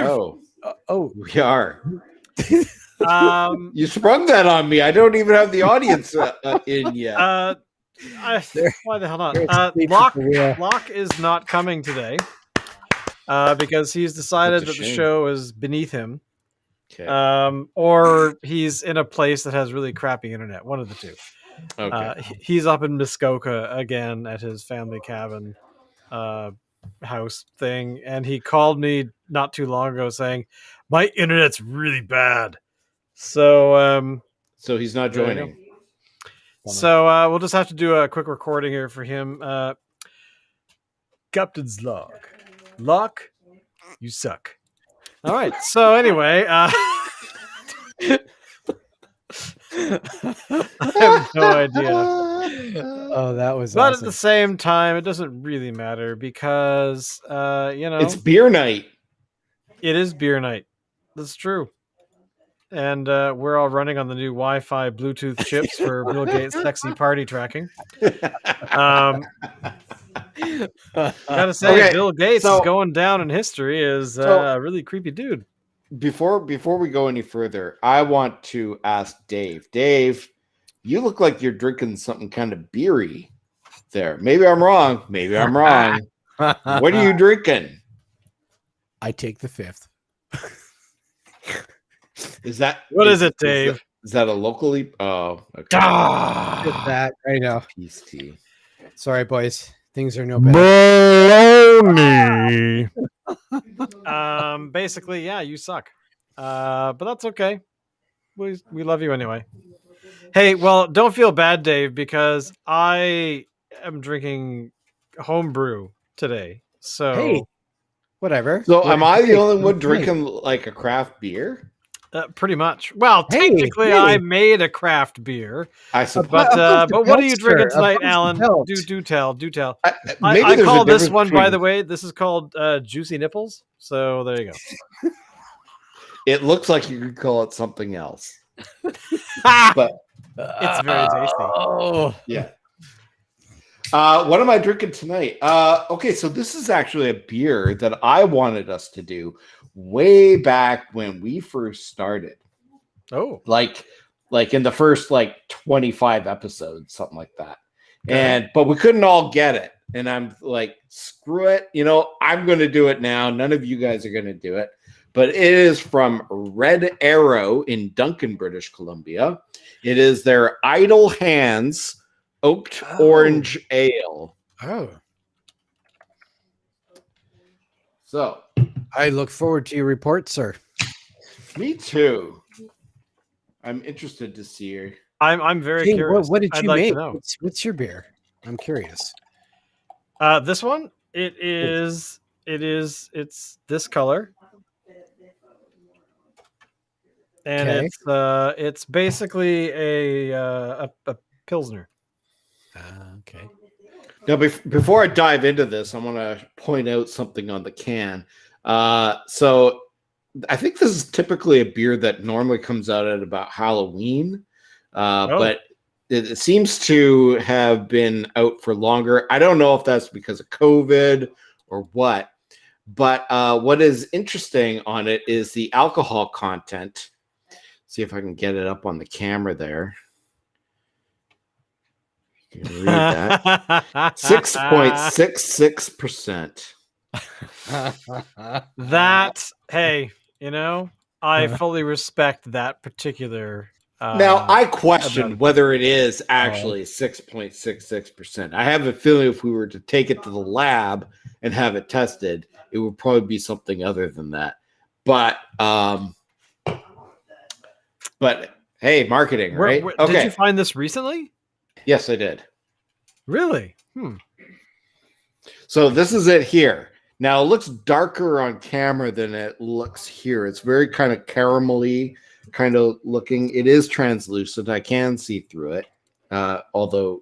Oh, we are. You sprung that on me. I don't even have the audience in yet. Why the hell not? Locke is not coming today because he's decided that the show is beneath him. Okay. Or he's in a place that has really crappy internet. One of the two. Okay. He's up in Muskoka again at his family cabin house thing, and he called me not too long ago saying my internet's really bad. So he's not joining. So we'll just have to do a quick recording here for him. Captain's Locke, you suck. All right. So anyway, I have no idea. Oh, that was. But awesome. at the same time, it doesn't really matter because it's beer night. It is beer night. That's true. And we're all running on the new Wi-Fi Bluetooth chips for Bill Gates' sexy party tracking. Gotta say, Bill Gates is going down in history as a really creepy dude. Before we go any further, I want to ask Dave. Dave, you look like you're drinking something kind of beery there. Maybe I'm wrong. What are you drinking? I take the fifth. Is that what is it, Dave? Is that a locally? Oh, okay. That I know. Peace tea. Sorry, boys. Things are no better. Baloney. Basically, yeah, you suck. But that's okay. We love you anyway. Hey, well, don't feel bad, Dave, because I am drinking homebrew today. So hey, whatever. So am I the only one drinking like a craft beer? Pretty much. Well, technically, I made a craft beer. I suppose. But what are you drinking tonight, Alan? Do tell. I call this one, by the way, this is called Juicy Nipples. So there you go. It looks like you could call it something else. But it's very tasty. Oh, yeah. What am I drinking tonight? Okay, so this is actually a beer that I wanted us to do way back when we first started. Oh, like in the first 25 episodes, something like that. But we couldn't all get it. And I'm like, screw it. I'm going to do it now. None of you guys are going to do it. But it is from Red Arrow in Duncan, British Columbia. It is their Idle Hands Oaked Orange Ale. Oh. So I look forward to your report, sir. Me too. I'm interested to see her. I'm very curious. What did you make? What's your beer? I'm curious. This one, it's this color. And it's basically a Pilsner. Okay. Now, before I dive into this, I want to point out something on the can. So I think this is typically a beer that normally comes out at about Halloween, but it seems to have been out for longer. I don't know if that's because of COVID or what, but what is interesting on it is the alcohol content. See if I can get it up on the camera there. You can read that. 6.66%. That, hey, I fully respect that particular. Now, I question whether it is actually 6.66%. I have a feeling if we were to take it to the lab and have it tested, it would probably be something other than that. But hey, marketing, right? Okay. Did you find this recently? Yes, I did. Really? So this is it here. Now it looks darker on camera than it looks here. It's very kind of caramelly kind of looking. It is translucent. I can see through it, although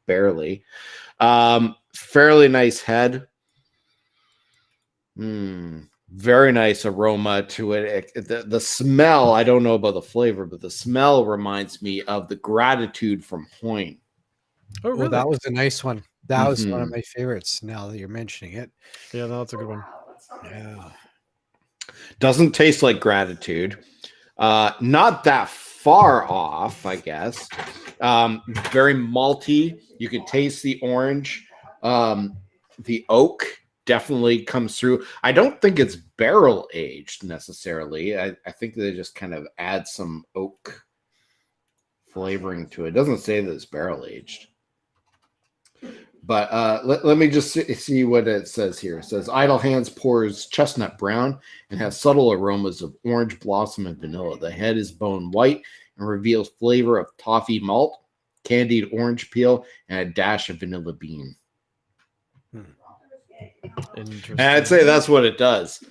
barely. Fairly nice head. Very nice aroma to it. The smell, I don't know about the flavor, but the smell reminds me of the Gratitude from Hoyne. Oh, really? Well, that was a nice one. That was one of my favorites now that you're mentioning it. Yeah, that's a good one. Yeah. Doesn't taste like gratitude. Not that far off, I guess. Very malty. You can taste the orange. The oak definitely comes through. I don't think it's barrel aged necessarily. I think they just kind of add some oak flavoring to it. It doesn't say that it's barrel aged. But let me just see what it says here. It says Idle Hands pours chestnut brown and has subtle aromas of orange blossom and vanilla. The head is bone white and reveals flavor of toffee malt, candied orange peel, and a dash of vanilla bean. Interesting. And I'd say that's what it does.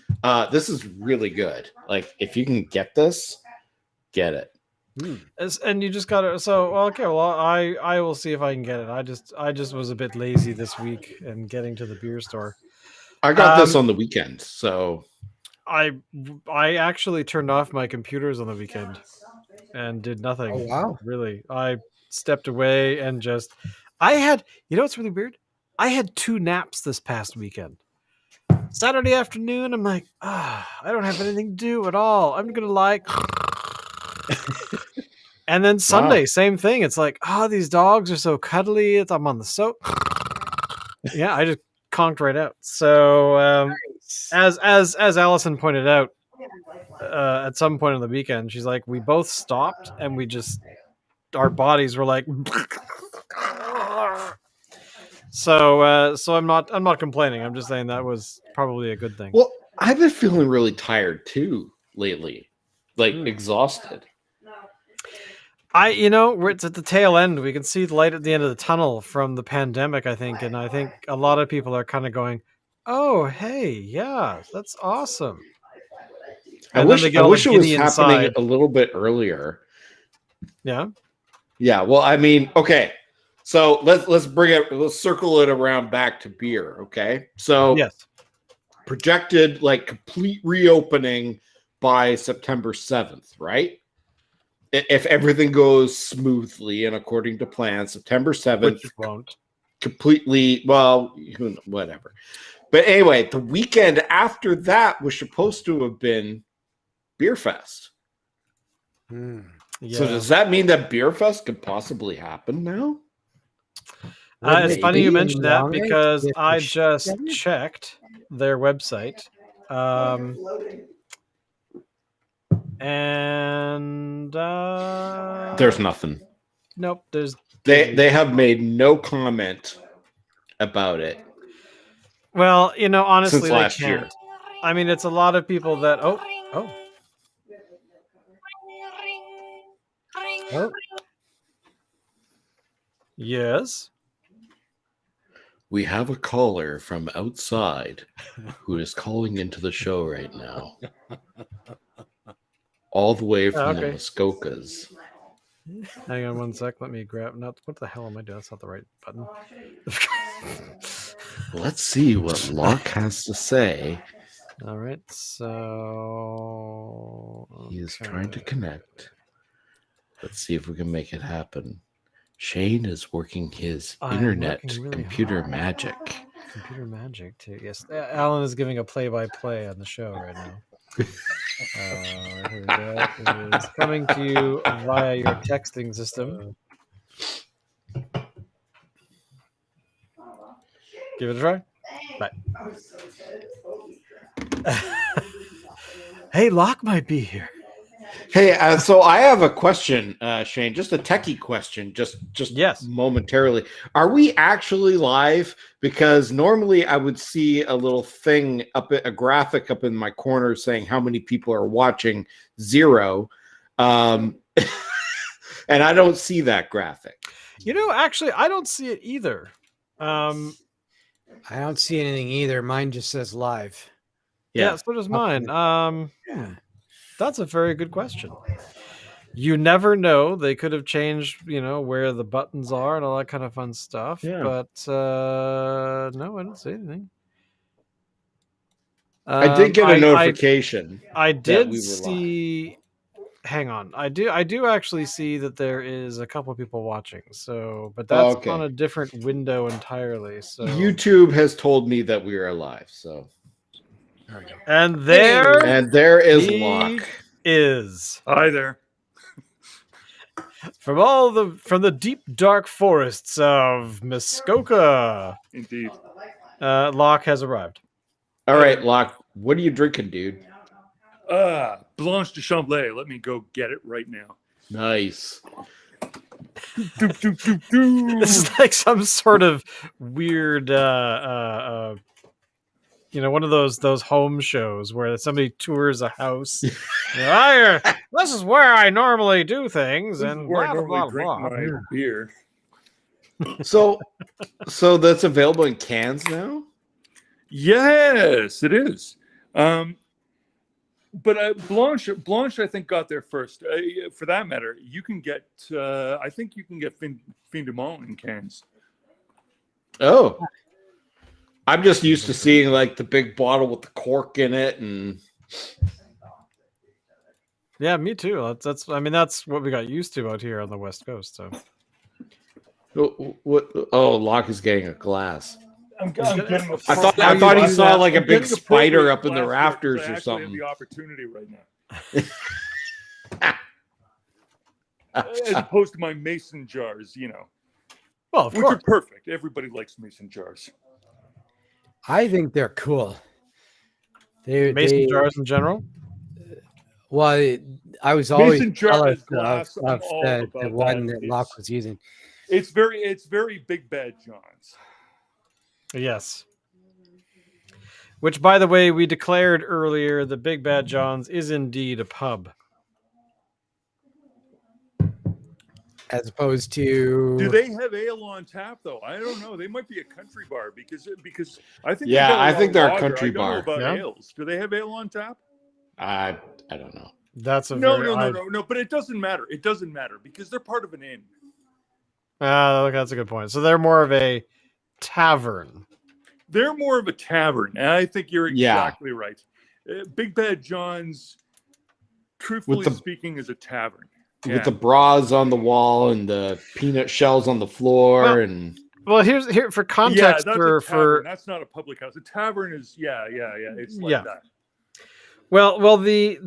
This is really good. Like, if you can get this, get it. And you just gotta. So okay, well, I will see if I can get it. I just was a bit lazy this week and getting to the beer store. I got this on the weekend, so I actually turned off my computers on the weekend and did nothing. Oh, wow. Really, I stepped away and just. I had, what's really weird? I had 2 naps this past weekend. Saturday afternoon, I'm like, I don't have anything to do at all. I'm gonna like. And then Sunday, same thing. It's like, these dogs are so cuddly. I'm on the soap. Yeah, I just conked right out. So as Allison pointed out, at some point on the weekend, she's like, we both stopped and we just, our bodies were like. So I'm not complaining. I'm just saying that was probably a good thing. Well, I've been feeling really tired too lately, like exhausted. It's at the tail end. We can see the light at the end of the tunnel from the pandemic, I think. And I think a lot of people are kind of going, oh, hey, yeah, that's awesome. I wish it was happening a little bit earlier. Yeah. Yeah. Well, I mean, okay. So let's circle it around back to beer. Okay. So yes, projected like complete reopening by September 7th, right? If everything goes smoothly and according to plan, September 7th, which it won't. Completely, well, whatever. But anyway, the weekend after that was supposed to have been Beer Fest. Yeah. So does that mean that Beer Fest could possibly happen now? It's funny you mentioned that because I just checked their website. And there's nothing. Nope. They have made no comment about it. Well, honestly, since last they can't. year. I mean, it's a lot of people that oh. Yes. We have a caller from outside who is calling into the show right now. All the way from the Muskokas. Hang on one sec. Let me grab. What the hell am I doing? That's not the right button. Let's see what Locke has to say. All right. So he is trying to connect. Let's see if we can make it happen. Shane is working his computer magic. Computer magic too. Yes, Alan is giving a play-by-play on the show right now. Here we go. It is coming to you via your texting system. Give it a try. Bye. Hey, Locke might be here. Hey, so I have a question, Shane. Just a techie question. Just yes. Momentarily. Are we actually live? Because normally I would see a little thing a graphic up in my corner saying how many people are watching. 0. And I don't see that graphic. Actually, I don't see it either. I don't see anything either. Mine just says live. Yeah, so does mine. Yeah. That's a very good question. You never know. They could have changed, where the buttons are and all that kind of fun stuff. Yeah. But no, I don't see anything. I did get a notification. I did see. Hang on. I do actually see that there is a couple of people watching. So, but that's on a different window entirely. So YouTube has told me that we are live. So There we go. And there And there is he Locke. is. Hi there. From the deep dark forests of Muskoka, Indeed. Locke has arrived. All right, Locke, what are you drinking, dude? Blanche de Chamblay. Let me go get it right now. Nice. This is like some sort of weird, one of those home shows where somebody tours a house. This is where I normally do things, This and is where I blah, blah, normally blah, drink blah. my beer. So that's available in cans now? Yes, it is. But Blanche, I think got there first. For that matter, you can get. I think you can get Fin de Mont in cans. Oh. I'm just used to seeing like the big bottle with the cork in it, and Yeah, me too. That's what we got used to out here on the West Coast. So what? Oh, Locke is getting a glass. I'm getting. I thought he saw like a big spider up in the rafters or I something. have the opportunity right now, as opposed to my mason jars, well, of which course. are perfect. Everybody likes mason jars. I think they're cool. Mason jars in general. Well, I was always Mason jar jealous is glass. I'm of all the about one that. that Locke was using. It's very Big Bad John's. Yes. Which, by the way, we declared earlier that Big Bad John's is indeed a pub. As opposed to, Do they have ale on tap though? I don't know. They might be a country bar because I think Yeah, they've got a I lot think of they're a lager. country I don't know bar. about Yeah. ales. Do they have ale on tap? I don't know. That's a No. But it doesn't matter. It doesn't matter because they're part of an inn. That's a good point. So they're more of a tavern. They're more of a tavern, and I think you're Yeah. exactly right. Big Bad John's, truthfully speaking, is a tavern. With the bras on the wall and the peanut shells on the floor, Well, and Well, here for context that's for a tavern. That's not a public house. A tavern is it's like that. Well, the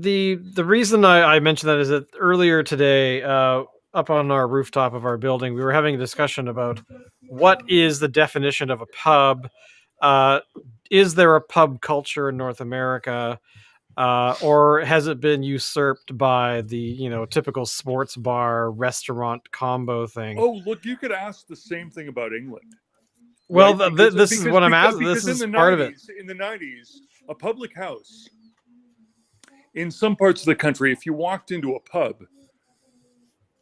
reason I mentioned that is that earlier today, up on our rooftop of our building, we were having a discussion about what is the definition of a pub. Is there a pub culture in North America, or has it been usurped by the typical sports bar restaurant combo thing? Oh, look, you could ask the same thing about England. Well, right? this is what I'm asking. This is part of it. In the 90s, a public house in some parts of the country, if you walked into a pub,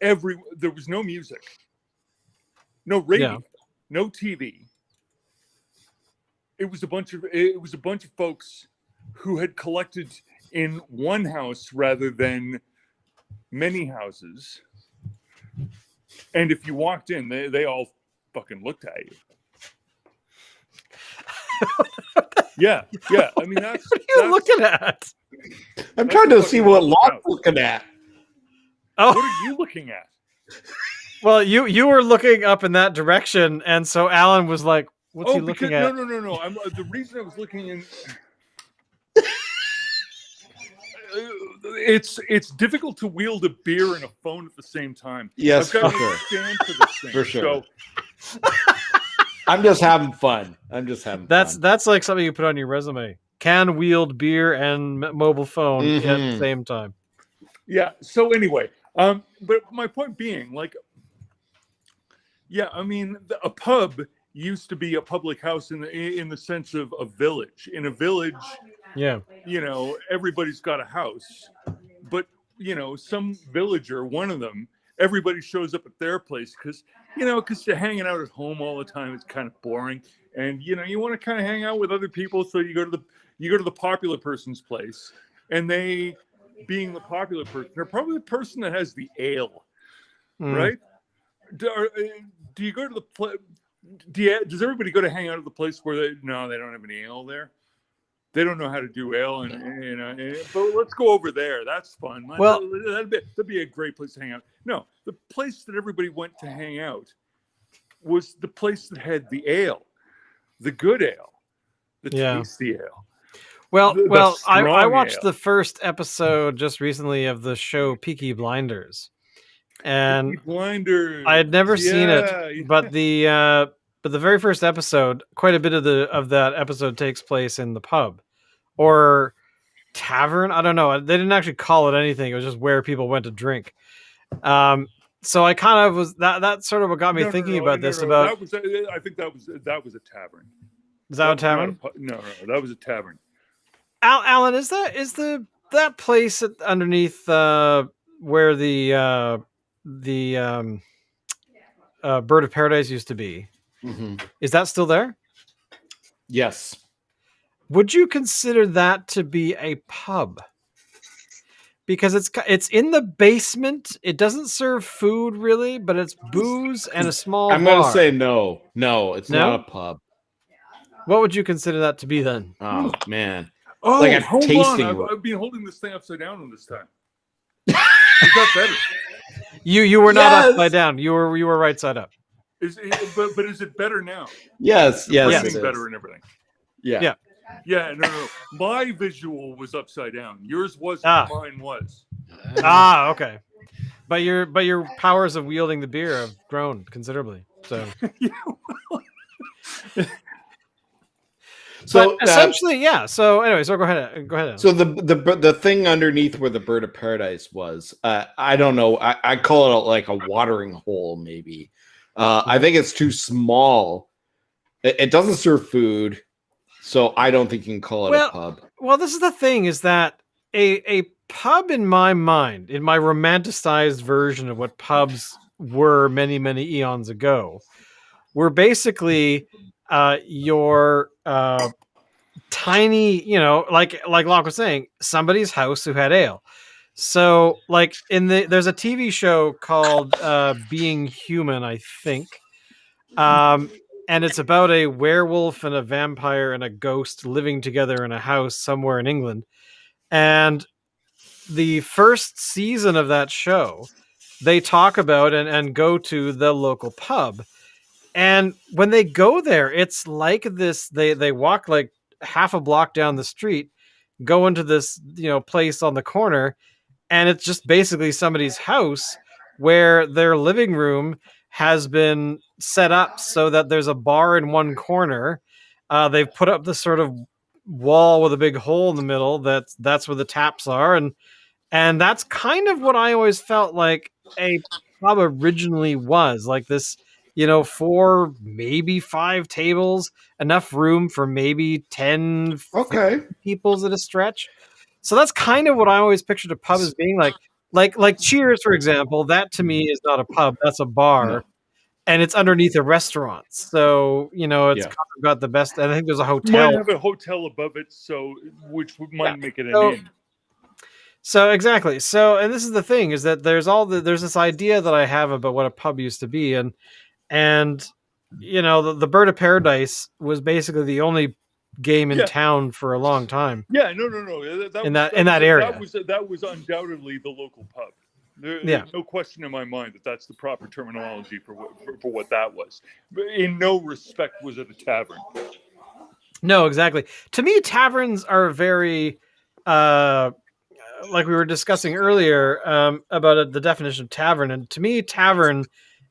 there was no music, no radio, no TV. It was a bunch of folks who had collected in one house rather than many houses. And if you walked in, they all fucking looked at you. Yeah. I mean, that's What are you looking at? I'm trying to see what Locke's looking at. Oh, What are you looking at? well, you were looking up in that direction, and so Alan was like, "What's he looking at?" No. The reason I was looking in. It's difficult to wield a beer and a phone at the same time. Yes, I've got for to sure. stand for this thing. For sure. So, I'm just having fun. That's fun. that's like something you put on your resume. Can wield beer and mobile phone at the same time. yeah. So anyway, but my point being, I mean, a pub used to be a public house in the sense of a village. In a village, Yeah. Everybody's got a house, but some villager, one of them, everybody shows up at their place because they're hanging out at home all the time. It's kind of boring, and you want to kind of hang out with other people, so you go to the popular person's place, and they, being the popular person, they're probably the person that has the ale, right? Do you go to the place? Does everybody go to hang out at the place where they don't have any ale there? They don't know how to do ale, but let's go over there. That's fun. That'd be a great place to hang out. No, the place that everybody went to hang out was the place that had the ale, the good ale, the tasty ale. Well, The I strong watched ale. the first episode just recently of the show Peaky Blinders, and Peaky Blinders. I had never seen it, Yeah. but the very first episode, quite a bit of that episode takes place in the pub or tavern. I don't know. They didn't actually call it anything. It was just where people went to drink. So I kind of was that sort of what got me thinking about this. About That was, I think that was a tavern. is that a That was not tavern? No, that was a tavern. Alan, is that place underneath where the Bird of Paradise used to be? Mhm. Is that still there? Yes. Would you consider that to be a pub? Because it's in the basement. It doesn't serve food really, but it's booze and a small I'm bar. gonna say no. No, it's No? not a pub. What would you consider that to be then? Oh man. Oh, Like a hold tasting on! room. I've been holding this thing upside down on this time. Is that better? You were not Yes! upside down. You were right side up. But is it better now? Yes, yes, Everything it is. better and everything. Yeah. Yeah. Yeah, no. My visual was upside down. Yours wasn't. Ah. Mine was. Okay. But your powers of wielding the beer have grown considerably. So So but essentially, yeah. So anyway, so go ahead. Alan. so the thing underneath where the Bird of Paradise was, I don't know. I call it like a watering hole, maybe. I think it's too small. It doesn't serve food, so I don't think you can call it a pub. Well, this is the thing: is that a pub in my mind, in my romanticized version of what pubs were many eons ago, were basically your tiny, like Locke was saying, somebody's house who had ale. So, like there's a TV show called Being Human, I think, and it's about a werewolf and a vampire and a ghost living together in a house somewhere in England. And the first season of that show, they talk about and go to the local pub. And when they go there, it's like this. They walk like half a block down the street, go into this place on the corner, and it's just basically somebody's house where their living room has been set up so that there's a bar in one corner. They've put up this sort of wall with a big hole in the middle. That's where the taps are, and that's kind of what I always felt like a pub originally was, like this. 4, maybe 5 tables, enough room for maybe 10 Okay. peoples at a stretch. So that's kind of what I always pictured a pub as being like Cheers, for example. That to me is not a pub; that's a bar, No. and it's underneath a restaurant. So it's Yeah. kind of got the best. And I think there's a hotel. Might have a hotel above it, which might make it an So- inn. So exactly. So, and this is the thing: is that there's this idea that I have about what a pub used to be, and the Bird of Paradise was basically the only game in Yeah. town for a long time. Yeah, no. In that area. That was undoubtedly the local pub. Yeah. There's no question in my mind that that's the proper terminology for what that was. But in no respect was it a tavern. No, exactly. To me, taverns are very, like we were discussing earlier about the definition of tavern, and to me, tavern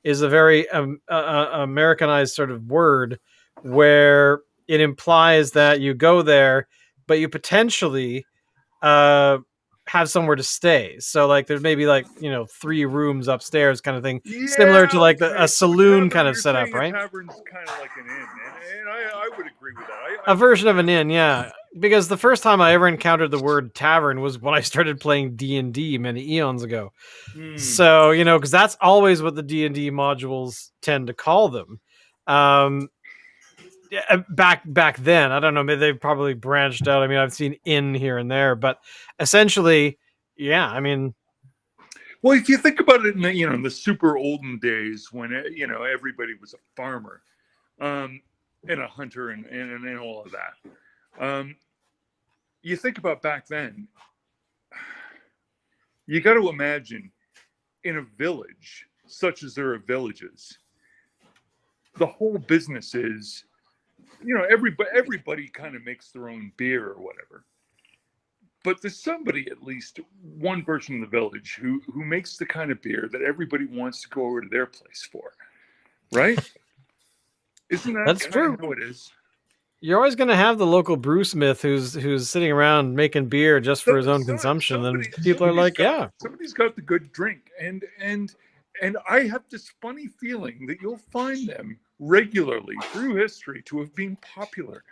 is a very Americanized sort of word where it implies that you go there, but you potentially have somewhere to stay. So like there's maybe 3 rooms upstairs kind of thing, similar to like a saloon kind of You're setup, saying right? A tavern's kind of like an inn, and I would agree with that. A version of an inn, yeah. Because the first time I ever encountered the word tavern was when I started playing D&D many eons ago. So, because that's always what the D&D modules tend to call them. Back then, I don't know, maybe they've probably branched out. I mean, I've seen inn here and there, but essentially, yeah, I mean, well, if you think about it, in the super olden days when everybody was a farmer, and a hunter and all of that. You think about back then, you got to imagine in a village, such as there are villages, the whole business is everybody kind of makes their own beer or whatever. But there's somebody, at least one person in the village, who makes the kind of beer that everybody wants to go over to their place for, right? Isn't that That's true. how it is? You're always going to have the local brewsmith who's sitting around making beer just for his own consumption, and people are like, somebody's got the good drink, and I have this funny feeling that you'll find them regularly through history to have been popular.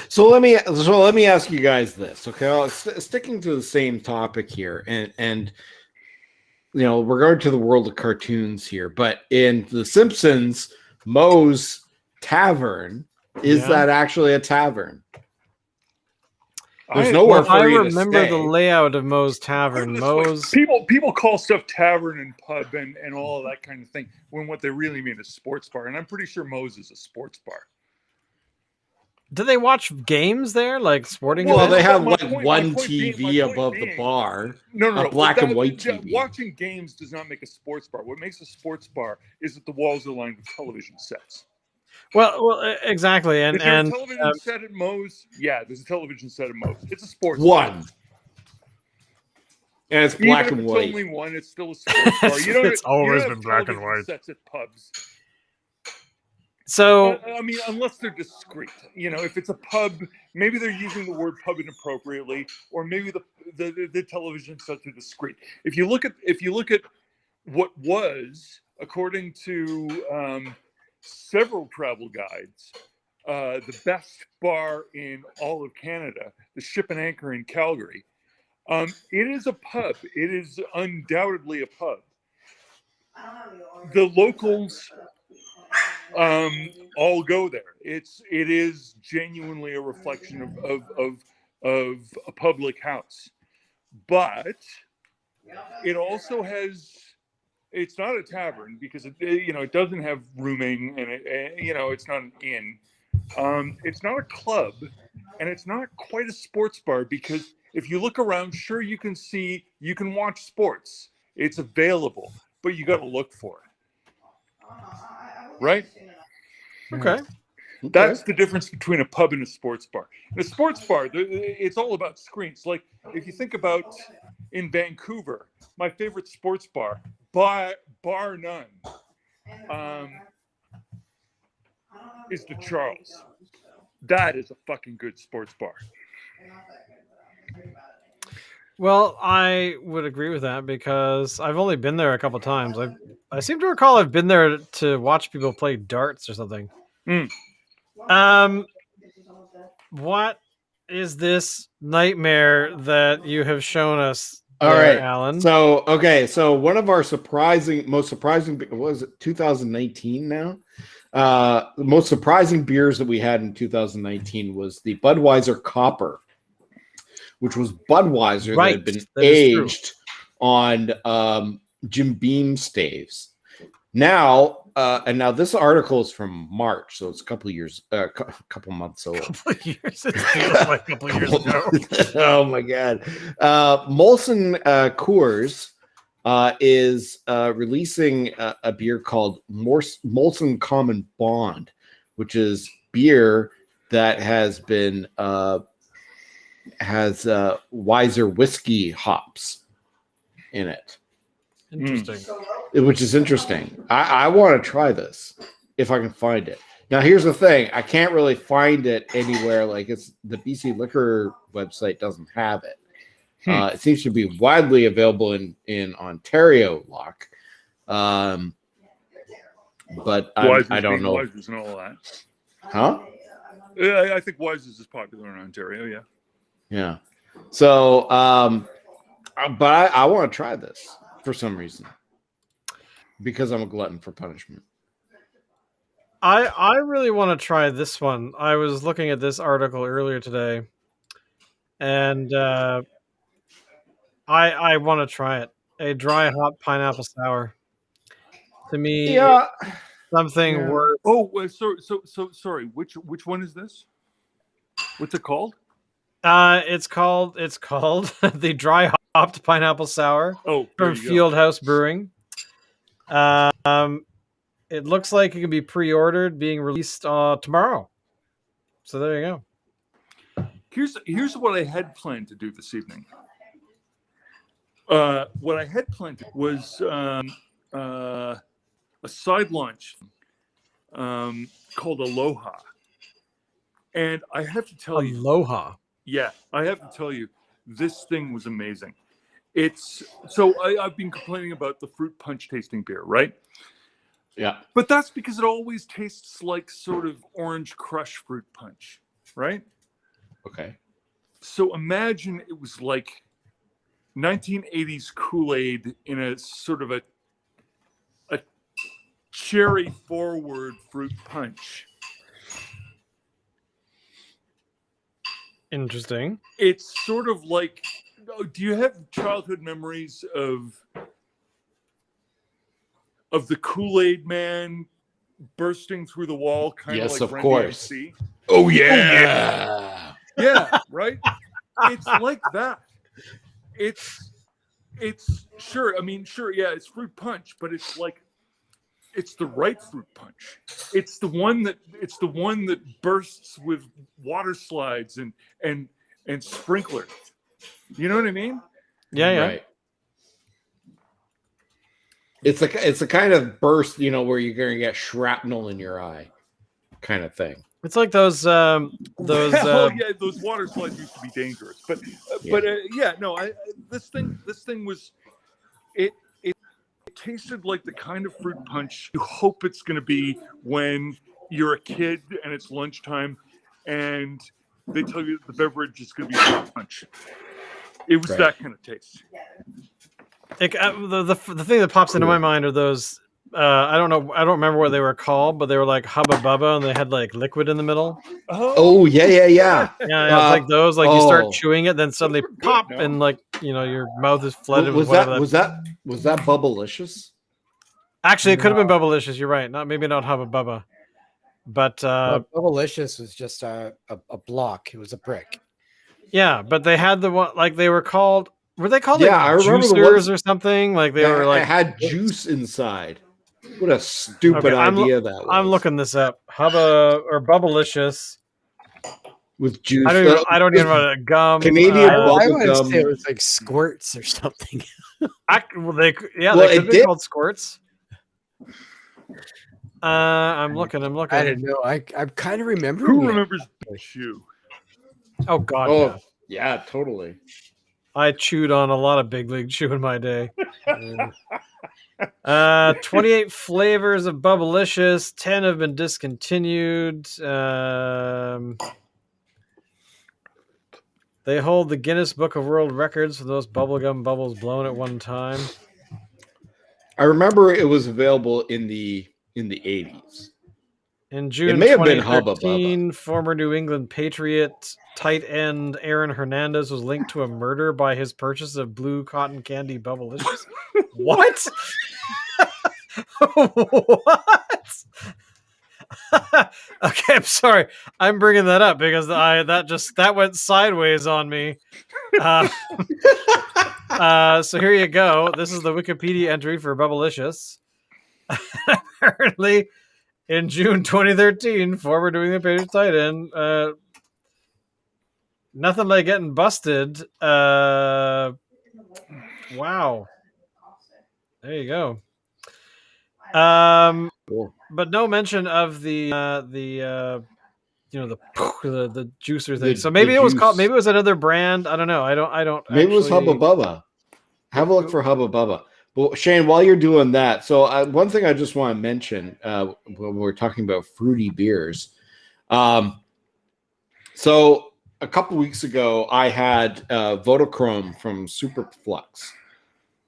So let me ask you guys this, okay? Sticking to the same topic here, and we're going to the world of cartoons here, but in The Simpsons, Moe's Tavern, is that actually a tavern? There's nowhere for you to stay. I remember the layout of Moe's Tavern. People call stuff tavern and pub and all of that kind of thing when what they really mean is sports bar, and I'm pretty sure Moe's is a sports bar. Do they watch games there, like sporting? Well, events? they have one TV above the bar. No, a black and white TV. Watching games does not make a sports bar. What makes a sports bar is that the walls are lined with television sets. Well, exactly. And is there a television set at Moe's? Yeah, there's a television set at Moe's. It's a sports bar. And it's black Even and if white. It's only one. It's still a sports bar. It's always been black and white. Sets at pubs. So I mean, unless they're discreet, if it's a pub, maybe they're using the word pub inappropriately, or maybe the television sets are discreet. If you look at what was, according to several travel guides, the best bar in all of Canada, the Ship and Anchor in Calgary, it is a pub. It is undoubtedly a pub. The locals all go there. It is genuinely a reflection of a public house, but it also has. It's not a tavern because it doesn't have rooming, and it's not an inn. It's not a club, and it's not quite a sports bar because if you look around, sure you can watch sports. It's available, but you got to look for it. Right? Okay. That's the difference between a pub and a sports bar. In a sports bar, it's all about screens. Like, if you think about in Vancouver, my favorite sports bar, bar none, is the Charles. That is a fucking good sports bar. Well, I would agree with that because I've only been there a couple of times. I seem to recall I've been there to watch people play darts or something. What is this nightmare that you have shown us? All right, Alan. So one of our most surprising, what was it, 2019 now? The most surprising beers that we had in 2019 was the Budweiser Copper, which was Budweiser that had been aged on Jim Beam staves. Now this article is from March, so it's a couple months old. It feels like a couple years ago. Oh my god! Molson Coors is releasing a beer called Molson Common Bond, which is beer that has been has Weiser whiskey hops in it. Interesting. Which is interesting. I want to try this if I can find it. Now, here's the thing. I can't really find it anywhere. Like, it's the BC Liquor website doesn't have it. It seems to be widely available in Ontario, Locke. But I don't know. Weisers and all that. Huh? I think Weisers is popular in Ontario, yeah. Yeah. So, but I want to try this for some reason because I'm a glutton for punishment. I really want to try this one. I was looking at this article earlier today, and I want to try it. A dry hop pineapple sour. To me, something worth. Oh, so sorry. Which one is this? What's it called? It's called the dry hopped pineapple sour. Oh, from Fieldhouse Brewing. it looks like it can be pre-ordered, being released tomorrow. So there you go. Here's what I had planned to do this evening. What I had planned was a side launch called Aloha, and I have to tell you, Aloha. yeah, I have to tell you, this thing was amazing. It's so I've been complaining about the fruit punch tasting beer, right? Yeah. But that's because it always tastes like sort of orange crush fruit punch, right? Okay. So imagine it was like 1980s Kool-Aid in a sort of a cherry forward fruit punch. Interesting. It's sort of like, do you have childhood memories of the Kool-Aid man bursting through the wall, kind of Yes, like of Run course. DMC? Oh yeah. Yeah, right. It's like that. It's sure. I mean, sure. Yeah, it's fruit punch, but it's like it's the right fruit punch. It's the one that bursts with water slides and sprinklers. You know what I mean? Yeah, yeah. Right. It's a kind of burst, where you're going to get shrapnel in your eye, kind of thing. It's like those Well, yeah, those water slides used to be dangerous, but yeah, no, this thing was it tasted like the kind of fruit punch you hope it's going to be when you're a kid and it's lunchtime and they tell you that the beverage is going to be fruit punch. It was that kind of taste. the thing that pops into my mind are those. I don't know. I don't remember what they were called, but they were like Hubba Bubba, and they had like liquid in the middle. Oh yeah. Yeah, it's like those. Like you start oh. chewing it, then suddenly pop, and like your mouth is flooded with whatever. Was that Bubblicious? Actually, it could have been Bubblicious. You're right. Maybe not Hubba Bubba, but Bubblicious was just a block. It was a brick. Yeah, but they had the one like they were called. Were they called Yeah, like I remember juicers or something? Like they were like it had juice inside. What a stupid idea that was. I'm looking this up. Hubba or Bubblicious with juice. I don't even know what gum. Canadian I bubble would gum. say it was like squirts or something. They could be called squirts. I'm looking. I don't know. I kind of remember. Who remembers Chew? Oh God. Oh yeah, totally. I chewed on a lot of Big League Chew in my day. 28 flavors of Bubblicious. 10 have been discontinued. They hold the Guinness Book of World Records for those bubblegum bubbles blown at one time. I remember it was available in the 80s. In June It may have been Hubba 2013, former New England Patriot tight end Aaron Hernandez was linked to a murder by his purchase of blue cotton candy Bubblicious. What? What? Okay, I'm sorry. I'm bringing that up because that went sideways on me. So here you go. This is the Wikipedia entry for Bubblicious. Apparently, in June 2013, former New England Patriots tight end. Nothing like getting busted. Wow. There you go. Cool. But no mention of the juicer thing. So maybe it was called. Maybe it was another brand. I don't know. I don't. Maybe it was Hubba Bubba. Have a look for Hubba Bubba. Well, Shane, while you're doing that, so one thing I just want to mention when we're talking about fruity beers. So a couple weeks ago, I had Vodachrome from Superflux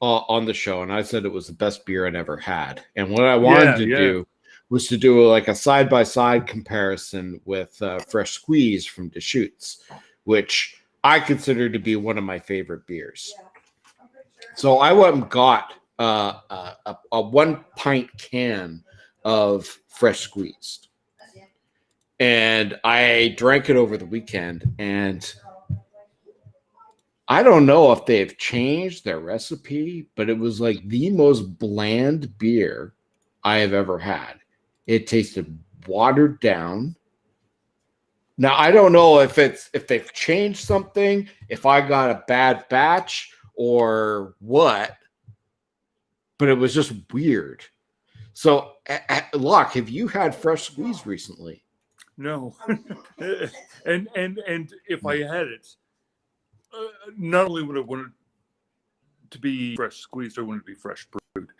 on the show, and I said it was the best beer I'd ever had. And what I wanted to do was to do like a side-by-side comparison with Fresh Squeeze from Deschutes, which I consider to be one of my favorite beers. So I went and got a 1 pint can of Fresh Squeezed. And I drank it over the weekend, and I don't know if they've changed their recipe, but it was like the most bland beer I have ever had. It tasted watered down. Now I don't know if they've changed something, if I got a bad batch or what, but it was just weird. So, Locke, have you had fresh squeeze recently? No. and if I had it, not only would I want it to be fresh squeezed, I want it to be fresh brewed.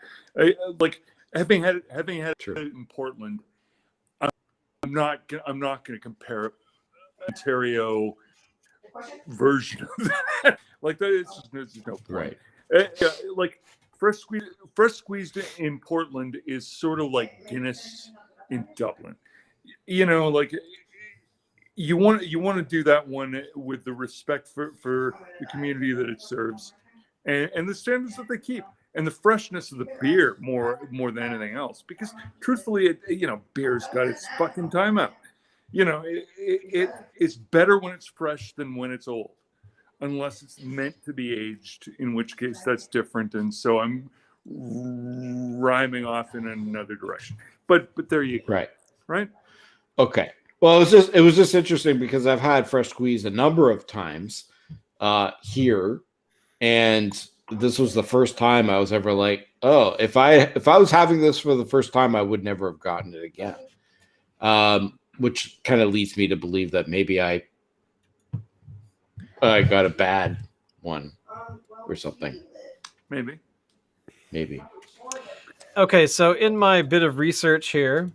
Like having had it in Portland, I'm not going to compare Ontario version of that. Like that, there's no point. Right. Like fresh squeezed in Portland is sort of like Guinness in Dublin. You know, like you want to do that one with the respect for the community that it serves, and the standards that they keep, and the freshness of the beer more than anything else. Because truthfully, beer's got its fucking time out. It's better when it's fresh than when it's old, unless it's meant to be aged, in which case that's different. And so I'm rhyming off in another direction. But there you go. Right. Okay. Well, it was just interesting because I've had fresh squeeze a number of times here, and this was the first time I was ever like, oh, if I was having this for the first time, I would never have gotten it again. Which kind of leads me to believe that maybe I got a bad one or something. Maybe. Okay, so in my bit of research here,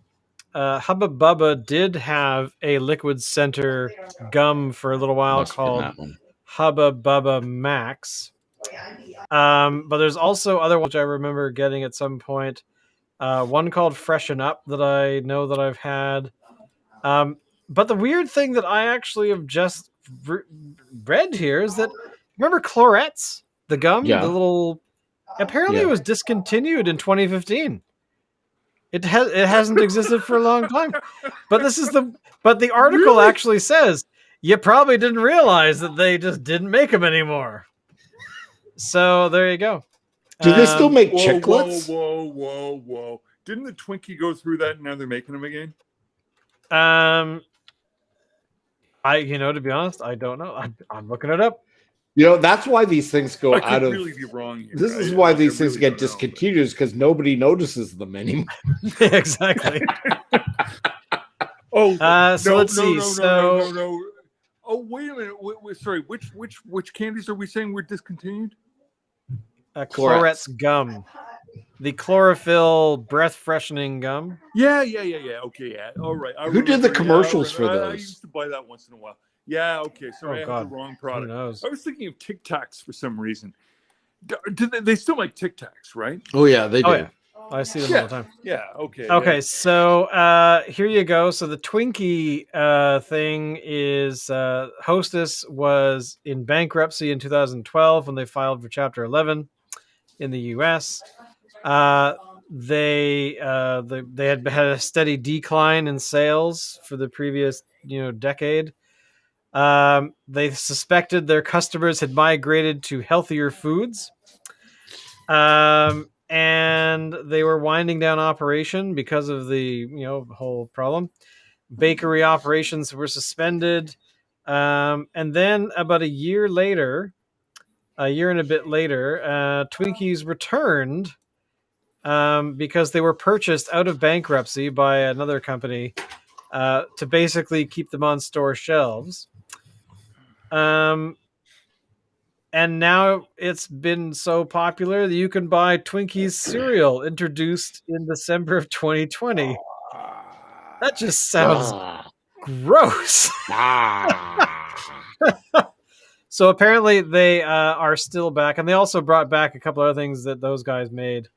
Hubba Bubba did have a liquid center gum for a little while called Hubba Bubba Max. But there's also other ones which I remember getting at some point. One called Freshen Up that I know that I've had. But the weird thing that I actually have just read here is that, remember Clorettes, the gum, the little. Apparently, it was discontinued in 2015. It hasn't existed for a long time. But the article actually says you probably didn't realize that they just didn't make them anymore. So there you go. Do they still make chiclets? Whoa! Didn't the Twinkie go through that and now they're making them again? To be honest, I don't know. I'm looking it up. That's why these things go out of. Really be wrong here. This is why these things get discontinued, because nobody notices them anymore. Exactly. Let's see. No. Oh, wait a minute. Sorry. Which candies are we saying were discontinued? Clorette's gum. The chlorophyll breath freshening gum. Yeah. Okay, yeah. All right. Who did the commercials for those? I used to buy that once in a while. Yeah, okay. Sorry, I had the wrong product. I was thinking of Tic Tacs for some reason. They still make Tic Tacs, right? Oh, yeah, they do. Oh, yeah. I see them all the time. Yeah, okay. Okay, yeah. So here you go. So the Twinkie thing is Hostess was in bankruptcy in 2012 when they filed for Chapter 11 in the U.S. They had a steady decline in sales for the previous decade. They suspected their customers had migrated to healthier foods. And they were winding down operation because of the whole problem. Bakery operations were suspended. And then about a year and a bit later, Twinkies returned because they were purchased out of bankruptcy by another company to basically keep them on store shelves. And now it's been so popular that you can buy Twinkies cereal, introduced in December of 2020. That just sounds gross. So apparently they are still back, and they also brought back a couple other things that those guys made.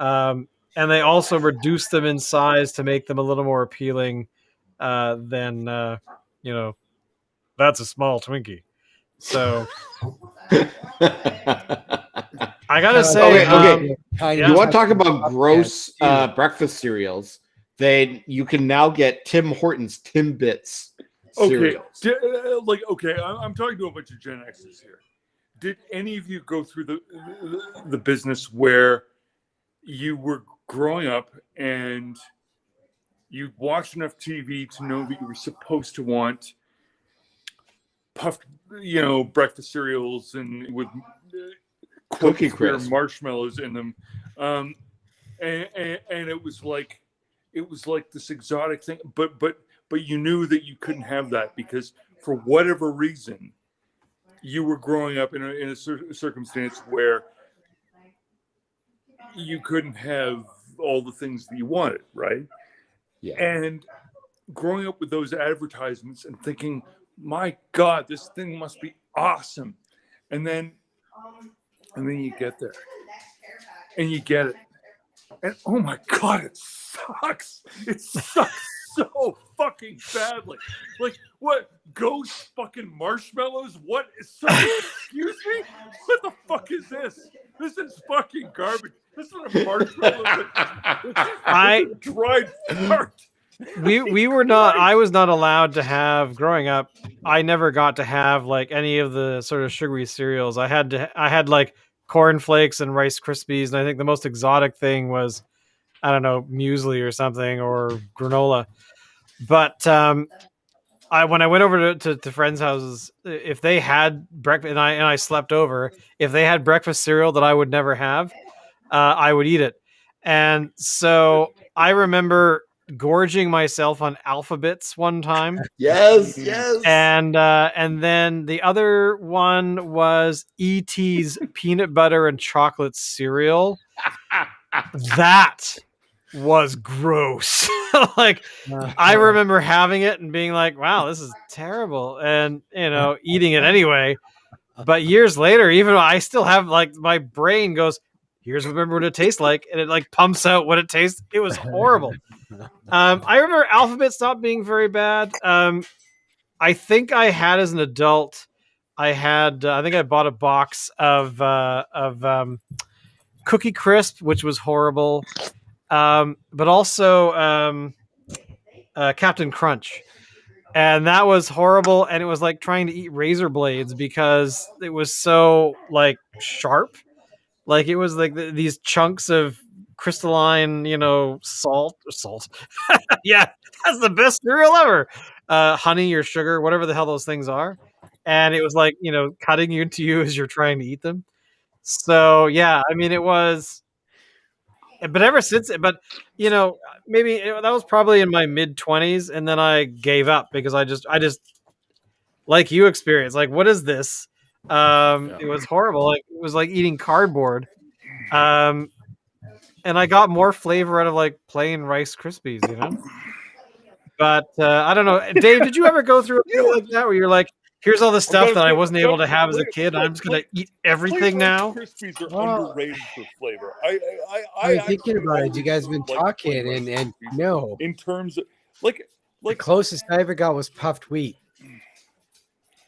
And they also reduced them in size to make them a little more appealing than, that's a small Twinkie. So I gotta say, okay. You want to talk about gross breakfast cereals? You can now get Tim Hortons Timbits cereals. I'm talking to a bunch of Gen Xers here. Did any of you go through the business where you were growing up and you watched enough TV to know that you were supposed to want puffed, breakfast cereals and with Cookie crisp Crisp marshmallows in them, and it was like this exotic thing, but you knew that you couldn't have that because for whatever reason you were growing up in a circumstance where you couldn't have all the things that you wanted, right? Yeah. And growing up with those advertisements and thinking, my God, this thing must be awesome. And then you get there and you get it. And oh my God, it sucks. It sucks so fucking badly. Like, what? Ghost fucking marshmallows? What? Excuse me? What the fuck is this? This is fucking garbage. This is a marshmallow. It's a dried fart. We were not. I was not allowed to have growing up. I never got to have like any of the sort of sugary cereals. I had like cornflakes and Rice Krispies, and I think the most exotic thing was, I don't know, muesli or something or granola. But when I went over to friends' houses, if they had breakfast, and I slept over, if they had breakfast cereal that I would never have, I would eat it. And so I remember gorging myself on Alphabets one time. Yes. And then the other one was E.T.'s peanut butter and chocolate cereal. That was gross. Like, I remember having it and being like, wow, this is terrible. And, eating it anyway. But years later, even though I still have, like, my brain goes, here's what it tastes like. And it, like, pumps out what it tastes. It was horrible. I remember Alphabet not being very bad. I think I had as an adult, I think I bought a box of Cookie Crisp, which was horrible. But also Captain Crunch. And that was horrible. And it was like trying to eat razor blades because it was so like sharp. Like it was like these chunks of crystalline, salt. Yeah, that's the best cereal ever. Honey or sugar, whatever the hell those things are. And it was like, cutting into you as you're trying to eat them. So yeah, I mean, it was. But ever since, maybe that was probably in my mid-20s, and then I gave up because I just like you experienced, like, what is this? It was horrible. Like it was like eating cardboard. And I got more flavor out of like plain Rice Krispies, But I don't know, Dave. Did you ever go through a thing like that where you're like, here's all the stuff that I wasn't able to have as a kid. I'm just gonna eat everything now. Krispies are underrated for flavor. I'm thinking about it. You guys have been talking, and no. In terms of like the closest I ever got was puffed wheat.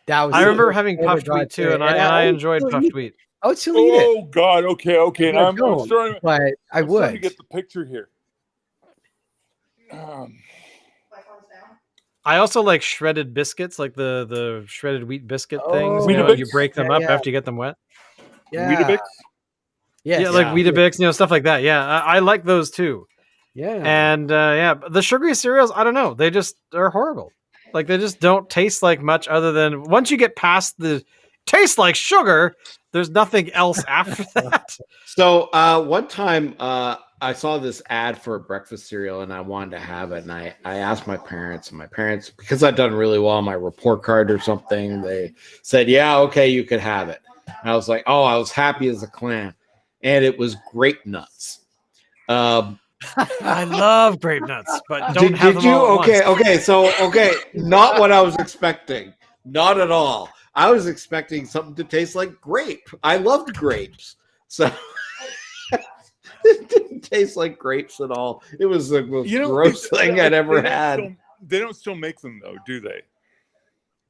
That was. I remember having puffed wheat too, and I enjoyed puffed wheat. I would still eat it. Oh God! Okay. And I'm starting. But I would. Starting to get the picture here. I also like shredded biscuits, like the shredded wheat biscuit things. You break them up after you get them wet. Yeah. Weetabix? Yeah, like Weetabix, stuff like that. Yeah, I like those too. Yeah. And the sugary cereals, I don't know. They just are horrible. Like they just don't taste like much other than once you get past the taste like sugar, there's nothing else after that. So one time I saw this ad for a breakfast cereal and I wanted to have it. And I asked my parents, because I'd done really well on my report card or something, they said, yeah, okay, you could have it. And I was like, oh, I was happy as a clam. And it was grape nuts. I love grape nuts, but don't have them all at once. Okay. Not what I was expecting. Not at all. I was expecting something to taste like grape. I loved grapes. So it didn't taste like grapes at all. It was the most gross thing I'd ever had. They don't still make them though, do they?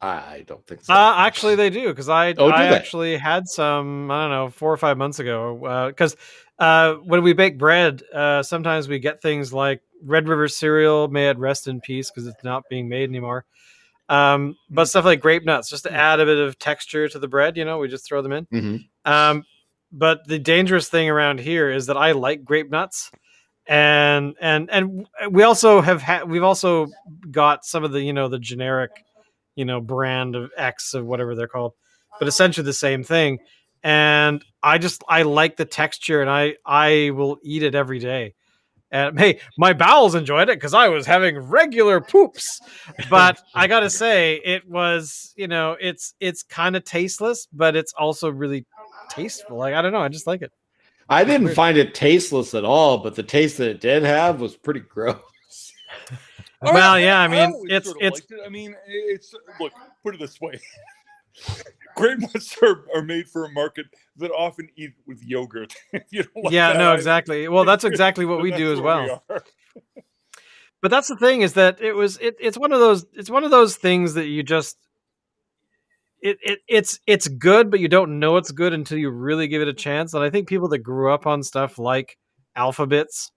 I don't think so. Actually, they do because I actually had some, I don't know, 4 or 5 months ago. Because when we bake bread, sometimes we get things like Red River cereal, may it rest in peace because it's not being made anymore. But stuff like grape nuts, just to add a bit of texture to the bread, we just throw them in. Mm-hmm. But the dangerous thing around here is that I like grape nuts, and we also we've also got some of the the generic brand of X of whatever they're called, but essentially the same thing. And I like the texture, and I will eat it every day. And hey, my bowels enjoyed it because I was having regular poops. But I gotta say, it was it's kind of tasteless, but it's also really tasteful. Like, I don't know, I just like it. I didn't weird. find it tasteless at all, but the taste that it did have was pretty gross. Well, yeah, I mean, always it's sort of liked it. I mean, it's look, put it this way. Grape nuts are made for a market that often eat with yogurt. If you don't like yeah, that no, either, exactly. Well, that's exactly what then we that's do as where we well. are. But that's the thing, is that it's one of those things that you just it's good, but you don't know it's good until you really give it a chance. And I think people that grew up on stuff like Alphabets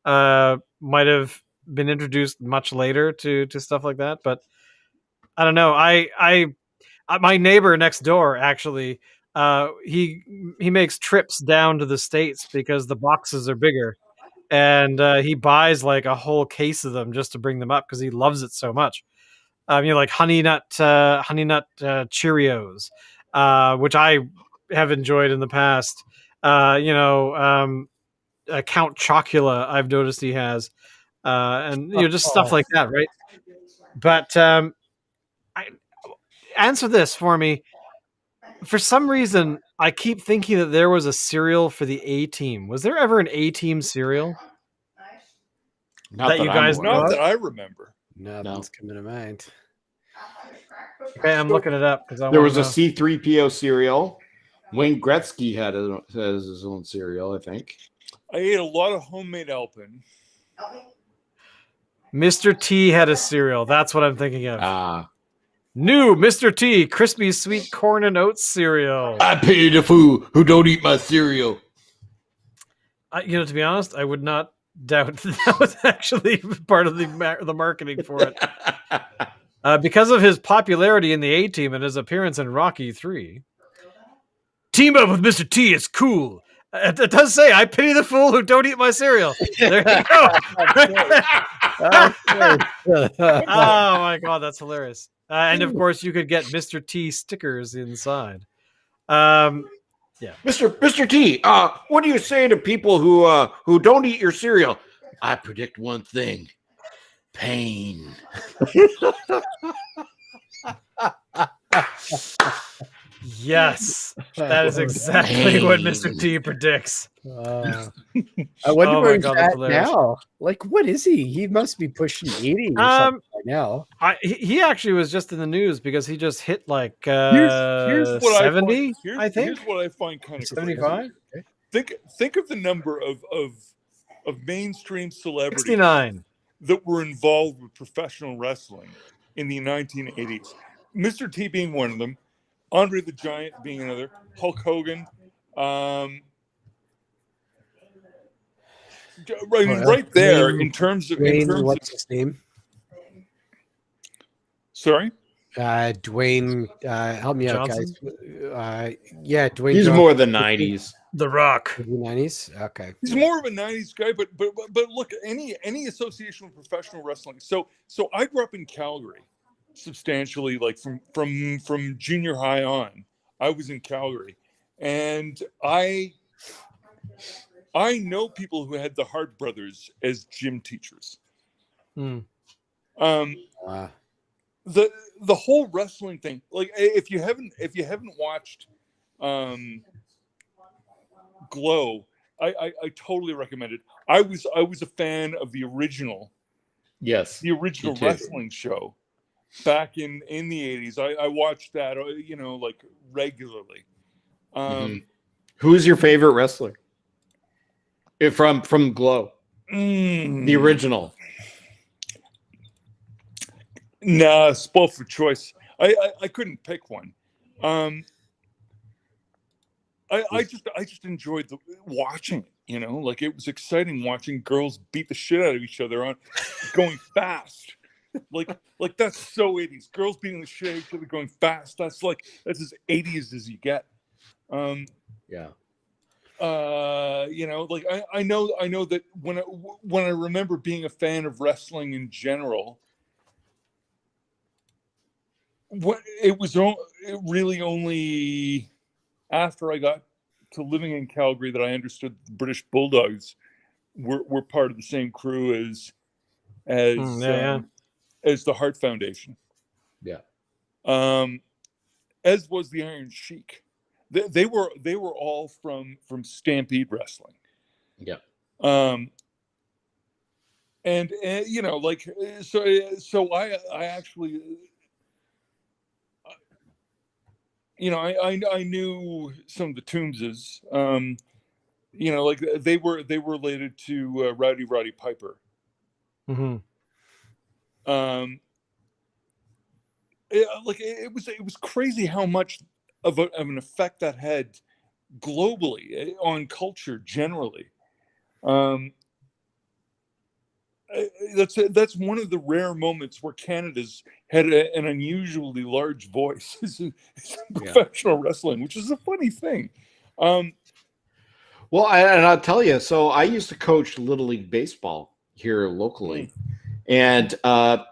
might have been introduced much later to stuff like that. But I don't know. My neighbor next door, actually, he makes trips down to the States because the boxes are bigger, and he buys like a whole case of them just to bring them up because he loves it so much. Like honey nut Cheerios, which I have enjoyed in the past. Count Chocula, I've noticed he has, and just stuff like that, right? But answer this for me. For some reason, I keep thinking that there was a cereal for the A-Team. Was there ever an A-Team cereal? Not That you guys aware know of. Not that I remember. Nothing's coming to mind. Okay, I'm looking it up because There was a C-3PO cereal. Wayne Gretzky has his own cereal, I think. I ate a lot of homemade Alpen. Mr. T had a cereal. That's what I'm thinking of. New Mr. T crispy sweet corn and oats cereal. I pity the fool who don't eat my cereal. To be honest, I would not doubt that was actually part of the marketing for it. Because of his popularity in the A-Team and his appearance in Rocky 3. Team up with Mr. T, it's cool. It does say, I pity the fool who don't eat my cereal. There you go. Oh my God, that's hilarious. And of course, you could get Mr. T stickers inside. Yeah. Mr. T, what do you say to people who don't eat your cereal? I predict one thing: pain. Yes, that is exactly what Mr. T predicts. I wonder where he's at now. Like, what is he? He must be pushing 80 or something by now. He actually was just in the news because he just hit like Here's what 70. I think. Here's what I find kind of 75. Think of the number of mainstream celebrities 69 that were involved with professional wrestling in the 1980s. Mr. T being one of them, Andre the Giant being another, Hulk Hogan. Right there in terms of what's his name? Sorry, Dwayne. Help me Johnson? out, guys. Yeah, Dwayne. He's Johnson. more the 90s. The Rock. 90s. Okay. he's more of a 90s guy, but look, any association with professional wrestling. So I grew up in Calgary, substantially, like from junior high on. I was in Calgary, and I know people who had the Hart brothers as gym teachers. Mm. The whole wrestling thing, like if you haven't watched Glow, I totally recommend it. I was a fan of the original wrestling show back in the 80s. I watched that like regularly. Who's your favorite wrestler from Glow? The original. Nah, spoiled for choice. I couldn't pick one. I just enjoyed watching it. Like it was exciting watching girls beat the shit out of each other on going fast. Like that's so 80s. Girls beating the shit out of each other going fast. That's as 80s as you get. Yeah. You know, like I know that when I remember being a fan of wrestling in general, it was really only after I got to living in Calgary that I understood the British Bulldogs were part of the same crew as the Hart Foundation. Yeah. As was the Iron Sheik. They were all from Stampede Wrestling. Yeah. And you know, like so I actually, you know, I knew some of the Tombses. You know, like they were related to Roddy Piper. Mm-hmm. It was crazy how much of an effect that had globally on culture generally. That's one of the rare moments where Canada's had an unusually large voice in professional wrestling, which is a funny thing. Well, and I'll tell you, so I used to coach Little League baseball here locally. And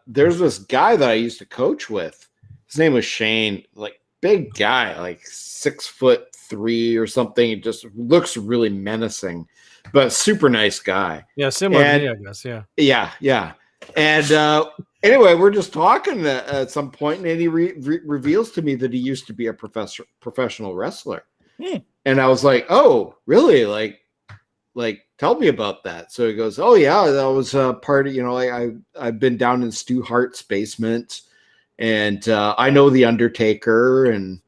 there's this guy that I used to coach with. His name was Shane, like big guy, like 6'3" or something. He just looks really menacing, but super nice guy. Yeah, similar to me, I guess. Yeah. Yeah. And anyway, we're just talking at some point, and he reveals to me that he used to be a professional wrestler. And I was like, oh, really? Like, tell me about that. So he goes, oh yeah, that was a party. You know, I've been down in Stu Hart's basement, and I know the Undertaker and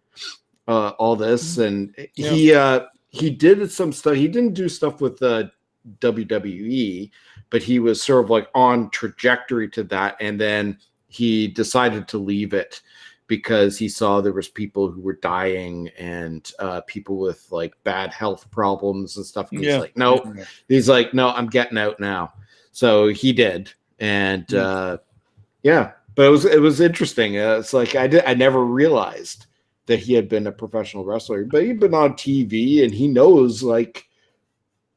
all this. And he did some stuff. He didn't do stuff with the WWE, but he was sort of like on trajectory to that. And then he decided to leave it because he saw there was people who were dying and people with like bad health problems and stuff. And he's like, no, he's like, no, I'm getting out now. So he did. And but it was interesting. It's like, I never realized that he had been a professional wrestler, but he'd been on TV and he knows like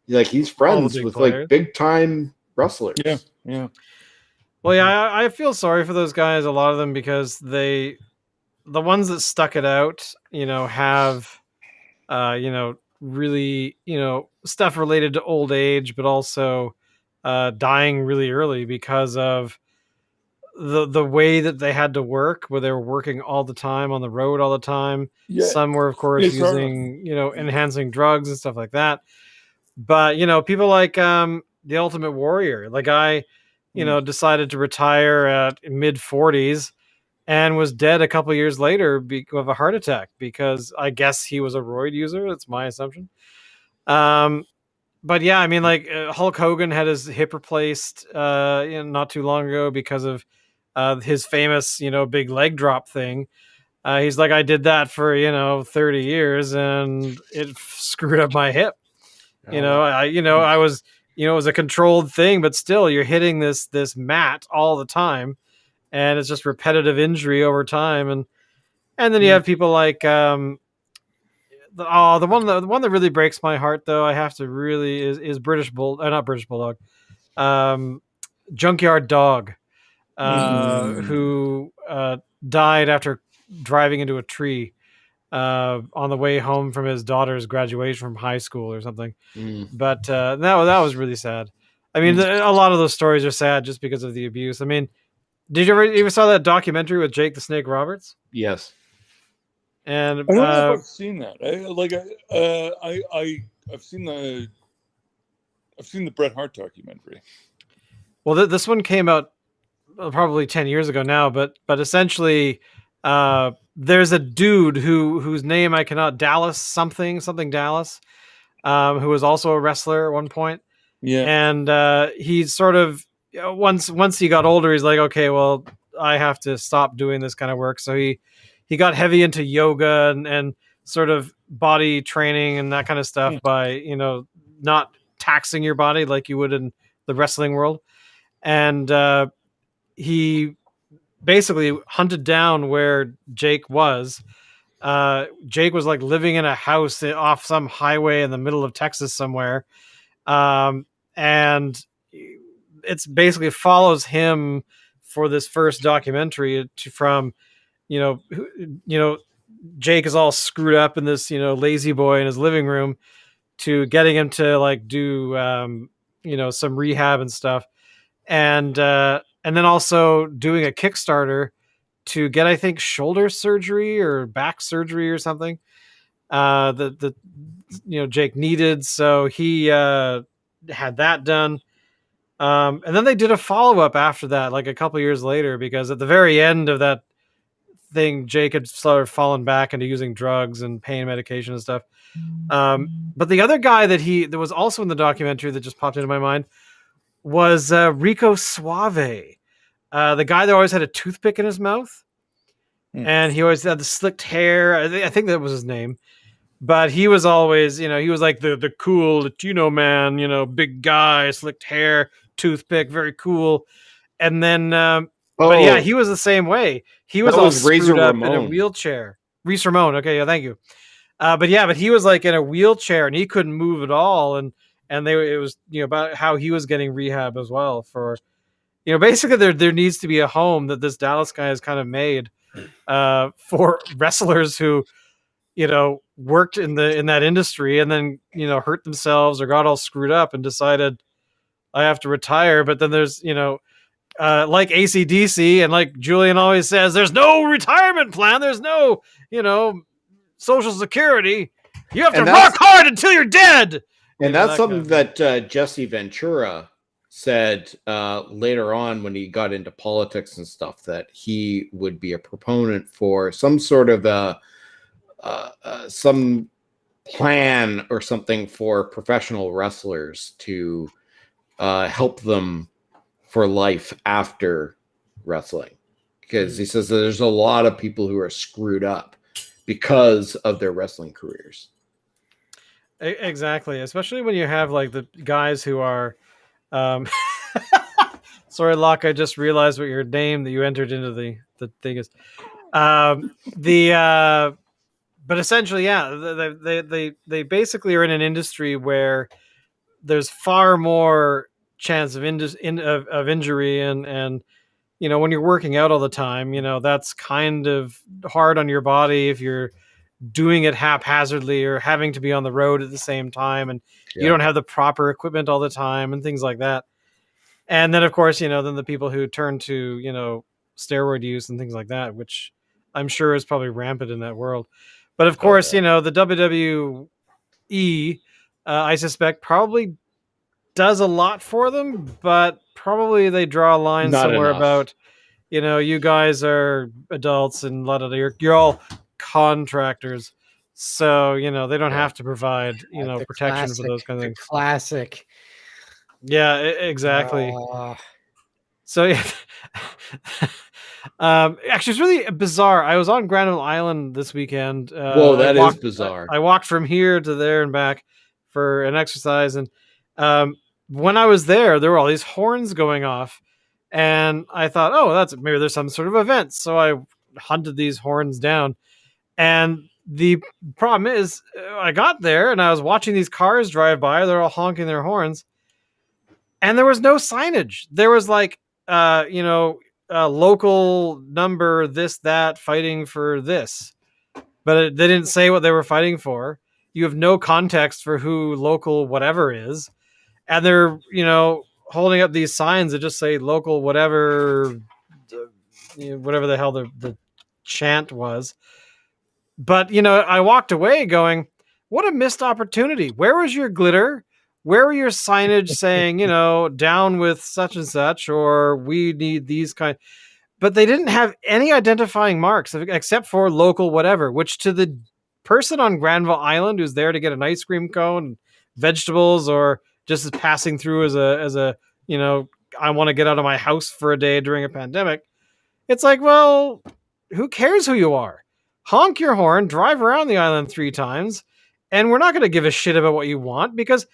he's friends with players, like big time wrestlers. Yeah. Well, yeah, I feel sorry for those guys, a lot of them, because the ones that stuck it out, you know, have, you know, really, you know, stuff related to old age, but also dying really early because of the way that they had to work, where they were working all the time on the road all the time. Yeah. Some were, of course, using, you know, enhancing drugs and stuff like that. But, you know, people like the Ultimate Warrior, the guy, you know, decided to retire at mid 40s and was dead a couple years later of a heart attack, because I guess he was a roid user. That's my assumption. But yeah, I mean, like Hulk Hogan had his hip replaced not too long ago because of his famous, you know, big leg drop thing. He's like, I did that for, you know, 30 years and it screwed up my hip. You know, I was, you know, it was a controlled thing, but still you're hitting this mat all the time, and it's just repetitive injury over time. And then you have people like, the one that really breaks my heart, though, I have to really is not British Bulldog, Junkyard Dog, who died after driving into a tree on the way home from his daughter's graduation from high school or something. But that was really sad. I mean, a lot of those stories are sad just because of the abuse. I mean, did you ever saw that documentary with Jake the Snake Roberts? Yes. And I don't know if I've seen that. I've seen the Bret Hart documentary. Well, this one came out probably 10 years ago now, but essentially, there's a dude whose name I cannot, Dallas something Dallas, who was also a wrestler at one point. Yeah. And he's sort of, once he got older, he's like, okay, well, I have to stop doing this kind of work. So he got heavy into yoga and sort of body training and that kind of stuff by, you know, not taxing your body like you would in the wrestling world. And he basically hunted down where Jake was, Jake was like living in a house off some highway in the middle of Texas somewhere. And it's basically follows him for this first documentary from, Jake is all screwed up in this, lazy boy in his living room to getting him to like do, some rehab and stuff. And then also doing a Kickstarter to get, I think, shoulder surgery or back surgery or something that Jake needed. So he had that done. And then they did a follow-up after that, like a couple years later, because at the very end of that thing, Jake had sort of fallen back into using drugs and pain medication and stuff. But the other guy that was also in the documentary that just popped into my mind was Rico Suave, the guy that always had a toothpick in his mouth. And he always had the slicked hair. I think that was his name. But he was always, he was like the cool Latino man, big guy, slicked hair, toothpick, very cool. And then, but yeah, he was the same way. He was all screwed up in a wheelchair. Reese Ramon. Okay, yeah, thank you. But he was like in a wheelchair and he couldn't move at all. And it was, about how he was getting rehab as well for, basically there needs to be a home that this Dallas guy has kind of made for wrestlers who, worked in that industry and then, hurt themselves or got all screwed up and decided I have to retire. But then there's, like AC/DC and like Julian always says, there's no retirement plan. There's no, Social Security. You have to rock hard until you're dead. And that's something that Jesse Ventura said later on when he got into politics and stuff, that he would be a proponent for some sort of some plan or something for professional wrestlers to help them for life after wrestling, because he says that there's a lot of people who are screwed up because of their wrestling careers. Exactly, especially when you have like the guys who are sorry, Locke, I just realized what your name that you entered into the thing is. But essentially, yeah, they basically are in an industry where there's far more chance of injury and when you're working out all the time, that's kind of hard on your body if you're doing it haphazardly or having to be on the road at the same time and you don't have the proper equipment all the time and things like that. And then of course, then the people who turn to, steroid use and things like that, which I'm sure is probably rampant in that world. But of course, the WWE, I suspect probably does a lot for them, but probably they draw a line somewhere about, you guys are adults and you're all contractors. So, they don't have to provide, protection for those kind of things. Classic. Yeah, exactly. So, yeah. Actually, it's really bizarre. I was on Granville Island this weekend. Whoa, that is bizarre. I walked from here to there and back for an exercise. And when I was there were all these horns going off. And I thought, oh, maybe there's some sort of event. So I hunted these horns down. And the problem is I got there and I was watching these cars drive by. They're all honking their horns. And there was no signage. There was like, local number, this, that, fighting for this. But they didn't say what they were fighting for. You have no context for who local whatever is. And they're, holding up these signs that just say local whatever, whatever the hell the chant was. But, I walked away going, what a missed opportunity. Where was your glitter? Where were your signage saying, down with such and such, or we need these kind? But they didn't have any identifying marks except for local whatever, which to the person on Granville Island who's there to get an ice cream cone, vegetables, or just passing through as a I want to get out of my house for a day during a pandemic. It's like, well, who cares who you are? Honk your horn, drive around the island 3 times, and we're not going to give a shit about what you want because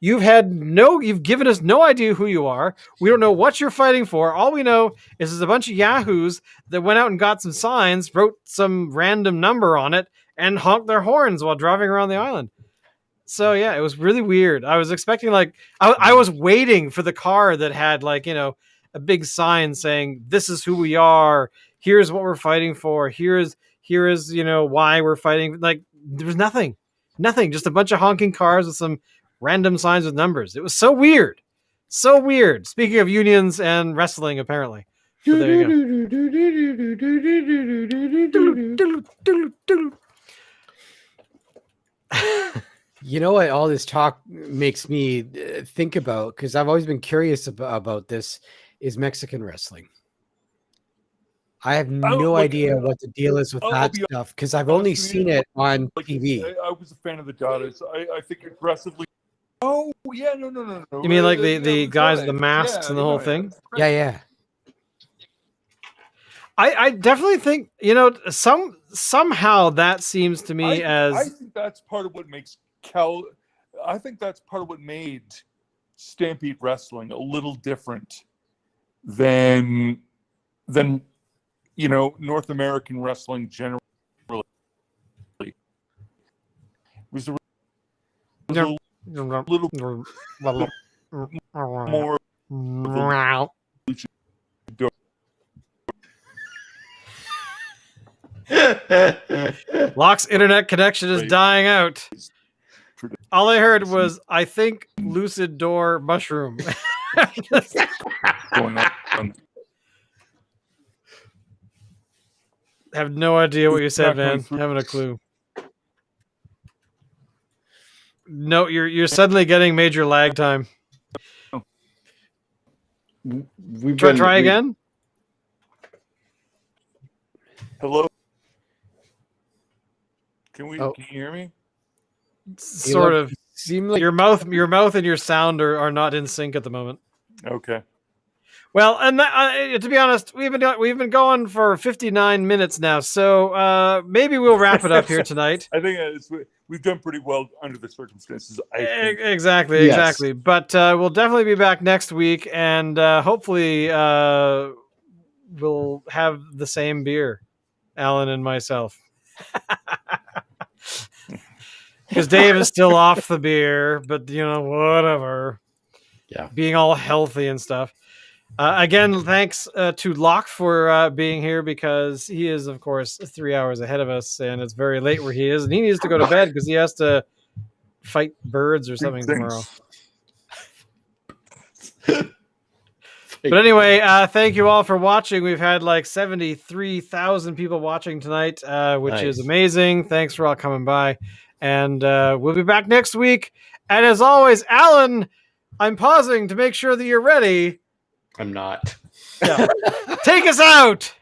You've given us no idea who you are. We don't know what you're fighting for. All we know is there's a bunch of yahoos that went out and got some signs, wrote some random number on it, and honked their horns while driving around the island. So yeah, it was really weird. I was expecting I was waiting for the car that had a big sign saying, "This is who we are. Here's what we're fighting for. Here is why we're fighting." Like there was nothing, just a bunch of honking cars with some random signs with numbers. It was so weird, so weird. Speaking of unions and wrestling, apparently. So there you go. You know what all this talk makes me think about, because I've always been curious about this, is Mexican wrestling. I have no idea what the deal is with that stuff, because I've only seen it on TV. I was a fan of the Daughters. I think aggressively. Oh, yeah, no. You mean like the guys with the masks and the whole thing? Yeah. I definitely think, somehow that seems to me I think that's part of what makes I think that's part of what made Stampede Wrestling a little different than North American wrestling generally. It was a little more Locke's internet connection is dying out. All I heard was, I think lucid door mushroom. going on. Have no idea what you said, man. Haven't a clue. No, you're suddenly getting major lag time. Try again. Hello. Can you hear me? Sort of. Seem like your mouth and your sound are not in sync at the moment. Okay. Well, and to be honest, we've been going for 59 minutes now, so maybe we'll wrap it up here tonight. I think we've done pretty well under the circumstances. Exactly. But we'll definitely be back next week, and hopefully we'll have the same beer, Alan and myself. Because Dave is still off the beer, but whatever. Yeah, being all healthy and stuff. Again, thanks to Locke for being here, because he is, of course, 3 hours ahead of us, and it's very late where he is, and he needs to go to bed because he has to fight birds or something tomorrow. But anyway, thank you all for watching. We've had 73,000 people watching tonight, which is amazing. Thanks for all coming by. And we'll be back next week. And as always, Alan, I'm pausing to make sure that you're ready. I'm not. Yeah. Take us out.